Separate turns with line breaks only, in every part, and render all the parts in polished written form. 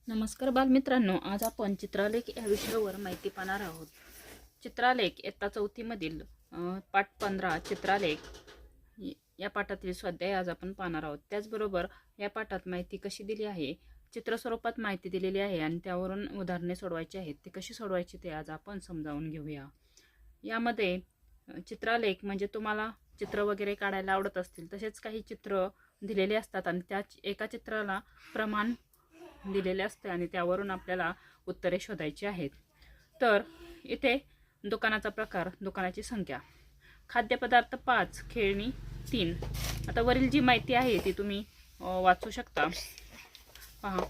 नमस्कार बालमित्रांनो, आज आपण चित्रालेख या विषयावर माहिती पाहणार आहोत. चित्रालेख इयत्ता 4थी मधील पाठ 15 चित्रालेख या पाठातील स्वाध्याय आज आपण पाहणार आहोत. त्याचबरोबर या पाठात माहिती कशी दिली आहे, चित्र स्वरूपात माहिती दिलेली आहे आणि त्यावरून उदाहरणे सोडवायची आहेत. ते कशी सोडवायची ते आज आपण समजावून घेऊया. यामध्ये चित्रालेख म्हणजे तुम्हाला चित्र वगैरे काढायला आवडत असतील तसेच काही चित्र दिलेले असतात आणि त्या एका चित्राला प्रमाण दिलेले असते आणि त्यावरून आपल्याला उत्तरे शोधायची आहेत. तर इथे दुकानाचा प्रकार, दुकानाची संख्या, खाद्यपदार्थ 5, खेळणी 3. आता वरील जी माहिती आहे ती तुम्ही वाचू शकता. पहा,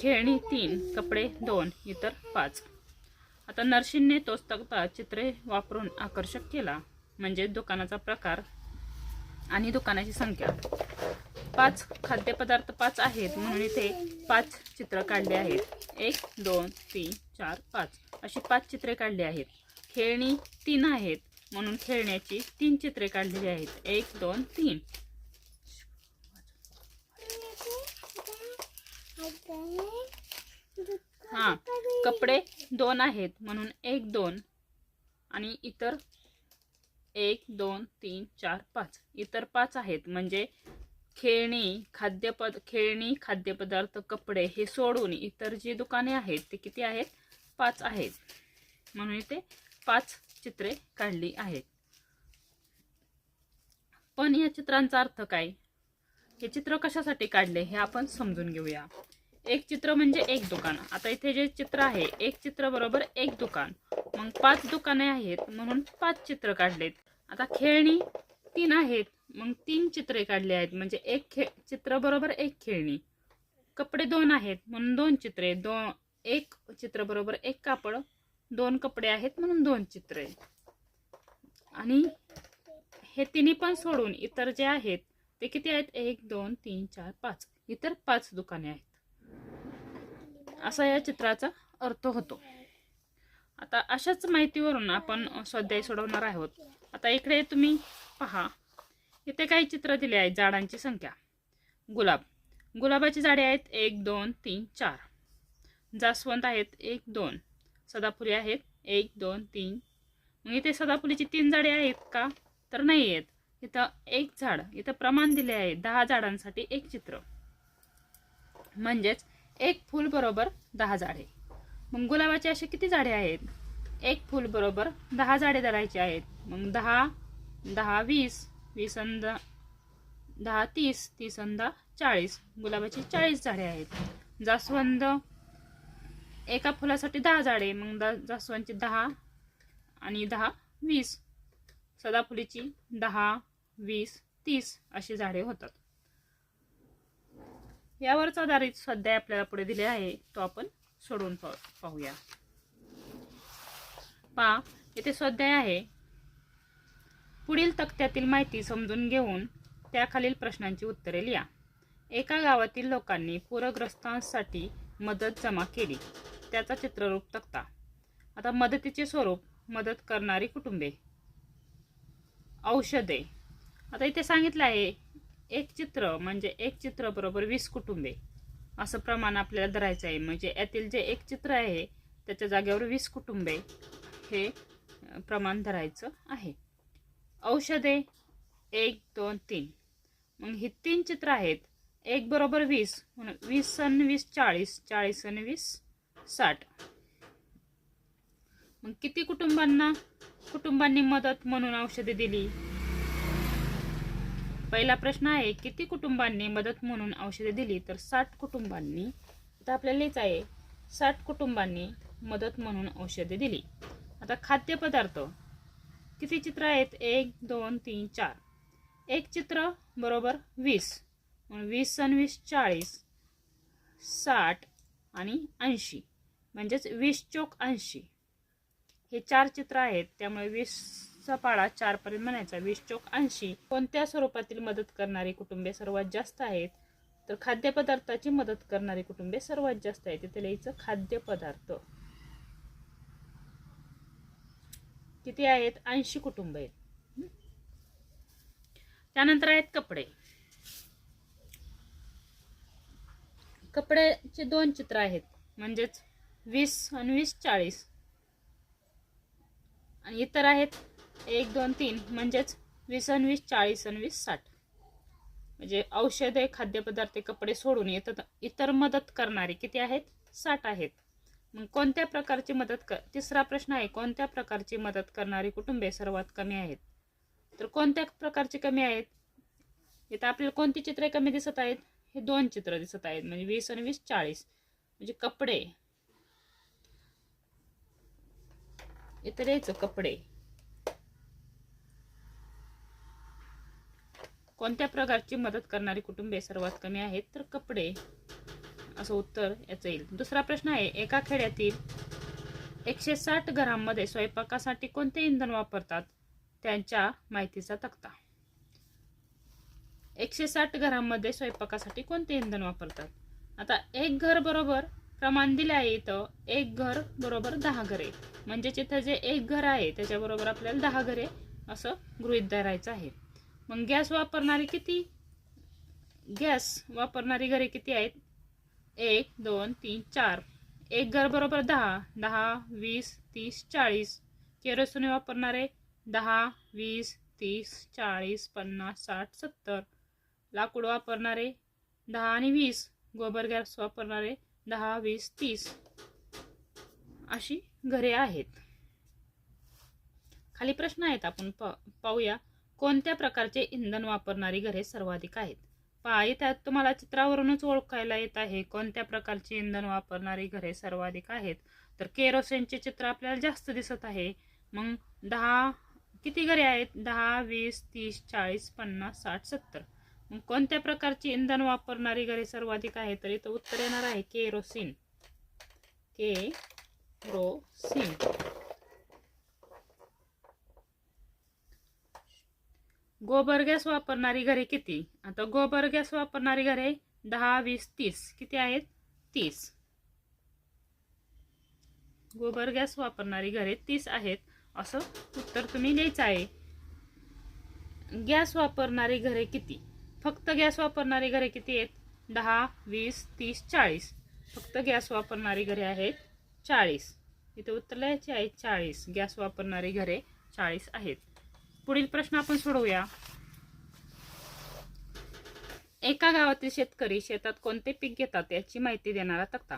खेळणी 3, कपडे 2, इतर 5. आता नर्सिंगने तोच तक्ता चित्रे वापरून आकर्षक केला. म्हणजे दुकानाचा प्रकार आणि दुकानाची संख्या. 5 खाद्यपदार्थ 5 आहेत म्हणून इथे 5 चित्र काढले आहेत. 1 2 3 4 5 अशी 5 चित्रे काढली आहेत. खेळणी 3 आहेत म्हणून खेळण्याची 3 चित्रे काढलेली आहेत. 1 2 3. कपडे 2 आहेत म्हणून 1 2 आणि इतर 1 2 3 4 5 इतर 5 आहेत. म्हणजे खेळणी खाद्यपदार्थ कपडे हे सोडून इतर जी दुकाने आहेत ते किती आहेत? 5 आहेत. म्हणून इथे 5 चित्रे काढली आहेत. पण या चित्रांचा अर्थ काय? हे चित्र कशासाठी काढले हे आपण समजून घेऊया. एक चित्र म्हणजे एक दुकान. आता इथे जे चित्र आहे, एक चित्र बरोबर एक दुकान. मग 5 दुकाने आहेत म्हणून 5 चित्र काढलेत. आता खेळणी 3 आहेत मग 3 चित्रे काढली आहेत. म्हणजे एक चित्र बरोबर एक खेळणी. कपडे 2 आहेत म्हणून 2 चित्रे. एक चित्र बरोबर एक कापड. 2 कपडे आहेत म्हणून 2 चित्रे. आणि हे तिन्ही पण सोडून इतर जे आहेत ते किती आहेत? 1 2 3 4 5 इतर 5 दुकाने आहेत. असा या चित्राचा अर्थ होतो. आता अशाच माहितीवरून आपण स्वाध्याय सोडवणार आहोत. आता इकडे तुम्ही पहा, इथे काही चित्र दिले आहेत. झाडांची संख्या. गुलाबाची झाडे आहेत 1 2 3 4. जास्वंद आहेत 1 2. सदाफुली आहेत 1 2 3. मग इथे सदाफुलीची 3 झाडे आहेत का? तर नाही आहेत. इथं एक झाड, इथं प्रमाण दिले आहे. 10 झाडांसाठी एक चित्र. म्हणजेच एक फूल बरोबर 10 झाडे. मग गुलाबाचे असे किती झाडे आहेत? एक फूल बरोबर 10 झाडे धरायची आहेत. मग 10 10 20 20 आणि 10 30 30 आणि 10 40. गुलाबाची 40 झाडे आहेत. जास्वंद एका फुलासाठी 10 झाडे. मग जास्वंदची 10 आणि 10 20. सदाफुलीची 10 20 30 अशी झाडे होतात. यावरच आधारित स्वाध्याय आपल्याला पुढे दिले आहे. तो आपण सोडवून पाहूया. पहा, इथे स्वाध्याय आहे. पुढील तक्त्यातील माहिती समजून घेऊन त्याखालील प्रश्नांची उत्तरे लिहा. एका गावातील लोकांनी पूरग्रस्तांसाठी मदत जमा केली. त्याचा चित्ररूप तक्ता. आता मदतीचे स्वरूप. मदत करणारी कुटुंबे. औषधे. आता इथे सांगितलं आहे एक चित्र म्हणजे एक चित्र बरोबर 20 कुटुंबे असं प्रमाण आपल्याला धरायचं आहे. म्हणजे यातील जे एक चित्र आहे त्याच्या जागेवर 20 कुटुंबे हे प्रमाण धरायचं आहे. औषधे 1 2 3. मग ही 3 चित्र आहेत. 1 बरोबर 20 म्हणून 20 आणि 20 40. 40 आणि 20 60. मग किती कुटुंबांनी मदत म्हणून औषधे दिली? पहिला प्रश्न आहे, किती कुटुंबांनी मदत म्हणून औषधे दिली? तर 60 कुटुंबांनी. आता आपल्याला लिहायचं आहे 60 कुटुंबांनी मदत म्हणून औषधे दिली. आता खाद्यपदार्थ किती चित्र आहेत? 1 2 3 4. एक चित्र बरोबर 20. 20 आणि 20 40. 60 आणि 80. म्हणजेच 20 चौक 80. हे 4 चित्र आहेत त्यामुळे 20चा पाढा 4 पर्यंत म्हणायचा. 20 चौक 80. कोणत्या स्वरूपातील मदत करणारी कुटुंबे सर्वात जास्त आहेत? तर खाद्यपदार्थाची मदत करणारी कुटुंबे सर्वात जास्त आहेत. तिथे लिहायचं खाद्यपदार्थ. किती आहेत? 80 कुटुंब आहेत. त्यानंतर आहेत कपडे. कपड्याचे 2 चित्र आहेत, म्हणजेच 20 आणि 20 40. आणि इतर आहेत 1 2 3, म्हणजेच 20 आणि 20 40 आणि 20 60. म्हणजे औषधे, खाद्यपदार्थ, कपडे सोडून इतर मदत करणारे किती आहेत? 60 आहेत. मग कोणत्या प्रकारची मदत तिसरा प्रश्न आहे, कोणत्या प्रकारची मदत करणारी कुटुंबे सर्वात कमी आहेत? तर कोणत्या प्रकारची कमी आहेत? इथं आपल्याला कोणती चित्रे कमी दिसत आहेत? हे 2 चित्र दिसत आहेत, म्हणजे 20 आणि 20 40. म्हणजे कपडे, इतर यायचं कपडे. कोणत्या प्रकारची मदत करणारी कुटुंबे सर्वात कमी आहेत? तर कपडे, असं उत्तर याचं येईल. दुसरा प्रश्न आहे, एका खेड्यातील 160 घरांमध्ये स्वयंपाकासाठी कोणते इंधन वापरतात? त्यांच्या माहितीचा तक्ता. 160 घरांमध्ये स्वयंपाकासाठी कोणते इंधन वापरतात? आता एक घर बरोबर प्रमाण दिले आहे, इथं एक घर बरोबर 10 घरे, म्हणजे इथं जे एक घर आहे त्याच्याबरोबर आपल्याला 10 घरे असं गृहीत धरायचं आहे. मग गॅस वापरणारी घरे किती आहेत? 1 2 3 4. एक घर बरोबर 10, 10 20 30 40. केरोसिन वापरणारे 10 20 30 40 50 60 70. लाकूड वापरणारे 10 आणि 20. गोबर गॅस वापरणारे 10 20 30. अशी घरे आहेत. खाली प्रश्न आहेत, आपण पाहूया. कोणत्या प्रकारचे इंधन वापरणारी घरे सर्वाधिक आहेत? पहा, त्यात तुम्हाला चित्रावरूनच ओळखायला येत आहे कोणत्या प्रकारचे इंधन वापरणारी घरे सर्वाधिक आहेत. तर केरोसिनचे चित्र आपल्याला जास्त दिसत आहे. मग 10 किती घरे आहेत? 10 20 30 40 50 60 70. मग कोणत्या प्रकारची इंधन वापरणारी घरे सर्वाधिक आहेत? तर इथं उत्तर येणार आहे केरोसिन. केरोसिन. गोबर गॅस वापरणारी घरे किती? आता गोबर गॅस वापरणारी घरे 10 20 30. किती आहेत? 30. गोबर गॅस वापरणारी घरे 30 आहेत, असं उत्तर तुम्ही लिहायचं आहे. गॅस वापरणारी घरे किती? फक्त गॅस वापरणारी घरे किती आहेत? 10 20 30 40. फक्त गॅस वापरणारी घरे आहेत 40. इथे उत्तर लिहायचे आहे 40. गॅस वापरणारी घरे 40 आहेत. पुढील प्रश्न आपण सोडवूया. एका गावातील शेतकरी शेतात कोणते पीक घेतात याची माहिती देणारा तक्ता.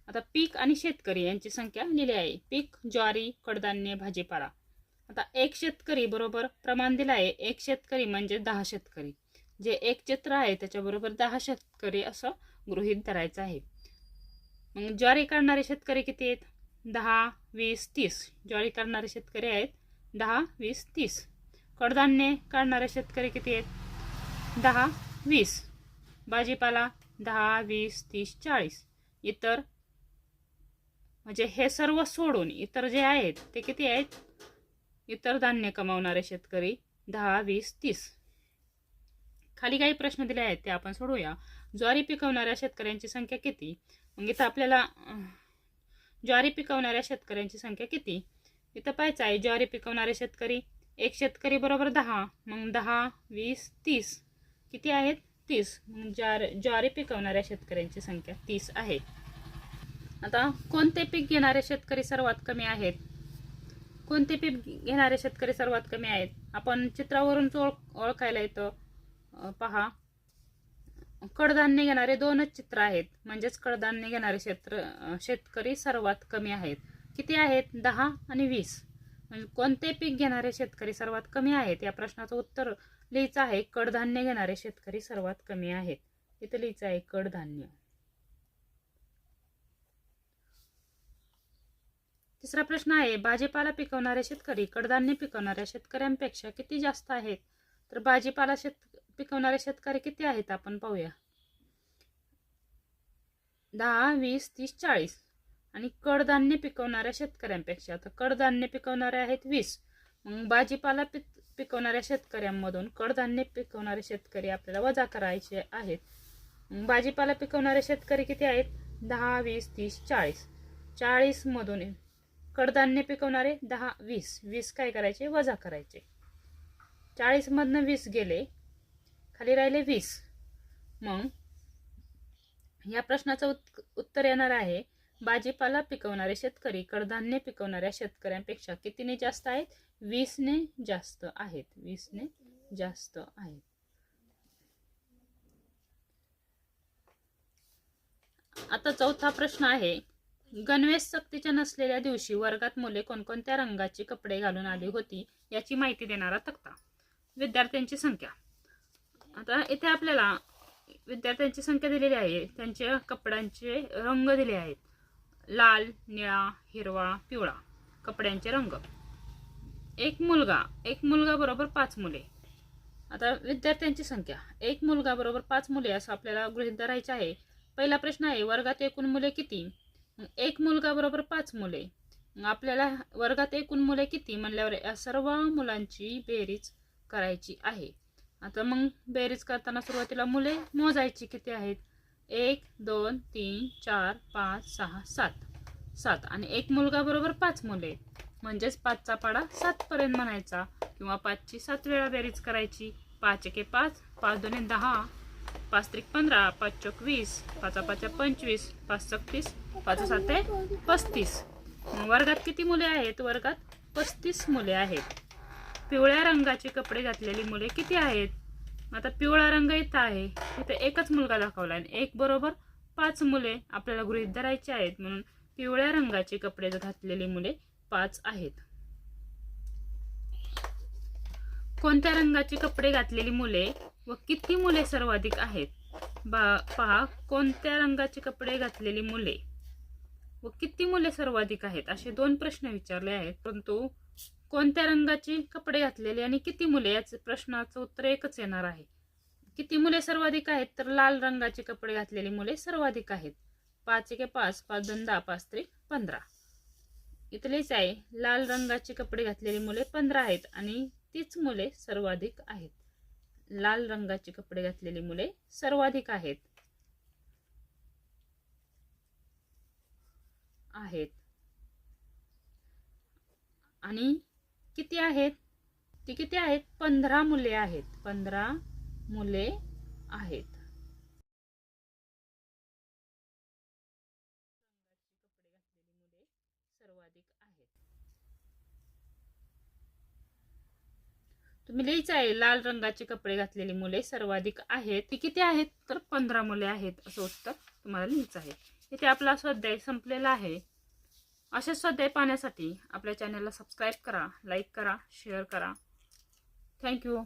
आता पीक आणि शेतकरी यांची संख्या लिहिली आहे. पीक ज्वारी, कडधान्य, भाजीपाला. आता एक शेतकरी बरोबर प्रमाण दिलं आहे. एक शेतकरी म्हणजे 10 शेतकरी. जे एक चित्र आहे त्याच्याबरोबर 10 शेतकरी असं गृहीत धरायचं आहे. मग ज्वारी काढणारे शेतकरी किती आहेत? 10 20 30. ज्वारी काढणारे शेतकरी आहेत 10 20 30. कडधान्य काढणारे शेतकरी किती आहेत? 10 20. भाजीपाला 10 20 30 40. इतर म्हणजे हे सर्व सोडून इतर जे आहेत ते किती आहेत? इतर धान्य कमावणारे शेतकरी 10 20 30. खाली काही प्रश्न दिले आहेत ते आपण सोडवूया. ज्वारी पिकवणाऱ्या शेतकऱ्यांची संख्या किती? मग इथं आपल्याला ज्वारी पिकवणाऱ्या शेतकऱ्यांची संख्या किती इथं पाहायचं आहे. ज्वारी पिकवणारे शेतकरी एक शेतकरी बरोबर 10. मग 10 20 30. किती आहेत? 30. मग ज्वारी पिकवणाऱ्या शेतकऱ्यांची संख्या 30 आहे. आता कोणते पीक घेणारे शेतकरी सर्वात कमी आहेत? कोणते पीक घेणारे शेतकरी सर्वात कमी आहेत? आपण चित्रावरून ओळखायला येतं. पहा, कडधान्य घेणारे 2च चित्र आहेत, म्हणजेच कडधान्य घेणारे शेतकरी सर्वात कमी आहेत. किती आहेत? 10 आणि 20. म्हणजे कोणते पीक घेणारे शेतकरी सर्वात कमी आहेत या प्रश्नाचं उत्तर लिहायचं आहे. कडधान्य घेणारे शेतकरी सर्वात कमी आहेत. इथं लिहायचं आहे कडधान्य. तिसरा प्रश्न आहे, भाजीपाला पिकवणारे शेतकरी कडधान्य पिकवणाऱ्या शेतकऱ्यांपेक्षा किती जास्त आहेत? तर भाजीपाला पिकवणारे शेतकरी किती आहेत आपण पाहूया. 10 20 30 40. आणि कडधान्य पिकवणाऱ्या शेतकऱ्यांपेक्षा, तर कडधान्य पिकवणारे आहेत 20. मग भाजीपाला पिकवणाऱ्या शेतकऱ्यांमधून कडधान्य पिकवणारे शेतकरी आपल्याला वजा करायचे आहेत. भाजीपाला पिकवणारे शेतकरी किती आहेत? 10 20 30 40. 40 मधून कडधान्य पिकवणारे 10 20. 20 काय करायचे? वजा करायचे. 40 मधनं 20 गेले, खाली राहिले 20. मग या प्रश्नाचं उत्तर येणार आहे, भाजीपाला पिकवणारे शेतकरी कडधान्य पिकवणाऱ्या शेतकऱ्यांपेक्षा कितीने जास्त आहेत? 20ने जास्त आहेत. 20ने जास्त आहेत. आता चौथा प्रश्न आहे, गणवेश सक्तीच्या नसलेल्या दिवशी वर्गात मुले कोणकोणत्या रंगाची कपडे घालून आली होती याची माहिती देणारा तक्ता. विद्यार्थ्यांची संख्या. आता इथे आपल्याला विद्यार्थ्यांची संख्या दिलेली आहे, त्यांच्या कपड्यांचे रंग दिले आहेत. लाल, निळा, हिरवा, पिवळा कपड्यांचे रंग. एक मुलगा बरोबर 5 मुले. आता विद्यार्थ्यांची संख्या, एक मुलगा बरोबर 5 मुले असं आपल्याला गृहीत धरायचे आहे. पहिला प्रश्न आहे, वर्गात एकूण मुले किती? एक मुलगा बरोबर 5 मुले. आपल्याला वर्गात एकूण मुले किती म्हणल्यावर या सर्व मुलांची बेरीज करायची आहे. आता मग बेरीज करताना सुरुवातीला मुले मोजायची किती आहेत. 1 2 3 4 5 6 7 आणि एक मुलगा बरोबर 5 मुले, म्हणजेच 5चा पाडा 7 पर्यंत म्हणायचा किंवा 5ची 7 वेळा बेरीज करायची. 5 एके 5, 5 दोन्ही 10, 5 त्रिक 15, 5 चौक 20, 5 5 25, 5 36, 5 7 35. वर्गात किती मुले आहेत? वर्गात 35 मुले आहेत. पिवळ्या रंगाचे कपडे घातलेली मुले किती आहेत? आता पिवळा रंग इथं आहे, इथे एकच मुलगा दाखवला आणि 1 बरोबर 5 मुले आपल्याला गृहीत धरायची आहेत, म्हणून पिवळ्या रंगाचे कपडे घातलेली मुले 5 आहेत. कोणत्या रंगाचे कपडे घातलेली मुले व किती मुले सर्वाधिक आहेत? पहा, कोणत्या रंगाचे कपडे घातलेली मुले व किती मुले सर्वाधिक आहेत असे 2 प्रश्न विचारले आहेत, परंतु कोणत्या रंगाचे कपडे घातलेले आणि किती मुले याचे प्रश्नाचं उत्तर एकच येणार आहे. किती मुले सर्वाधिक आहेत तर लाल रंगाचे कपडे घातलेली मुले सर्वाधिक आहेत. 5 एके 5, 5 दोन 10, 5 त्रिक 15. इथलेच आहे, लाल रंगाचे कपडे घातलेली मुले 15 आहेत आणि तीच मुले सर्वाधिक आहेत. लाल रंगाचे कपडे घातलेली मुले सर्वाधिक आहेत. आणि किती आहेत? ती किती आहेत? 15 मुले आहेत. 15 मुले आहेत. सर्वाधिक आहेत. तुम्ही लिहायचं आहे, लाल रंगाचे कपडे घातलेली मुले सर्वाधिक आहेत. ती किती आहेत? तर 15 मुले आहेत असं उत्तर तुम्हाला लिहायचं आहे. इथे आपला स्वाध्याय संपलेला आहे. असे स्वाध्याय पाहण्यासाठी आपल्या चॅनलला सबस्क्राईब करा, लाईक करा, शेअर करा. थँक्यू.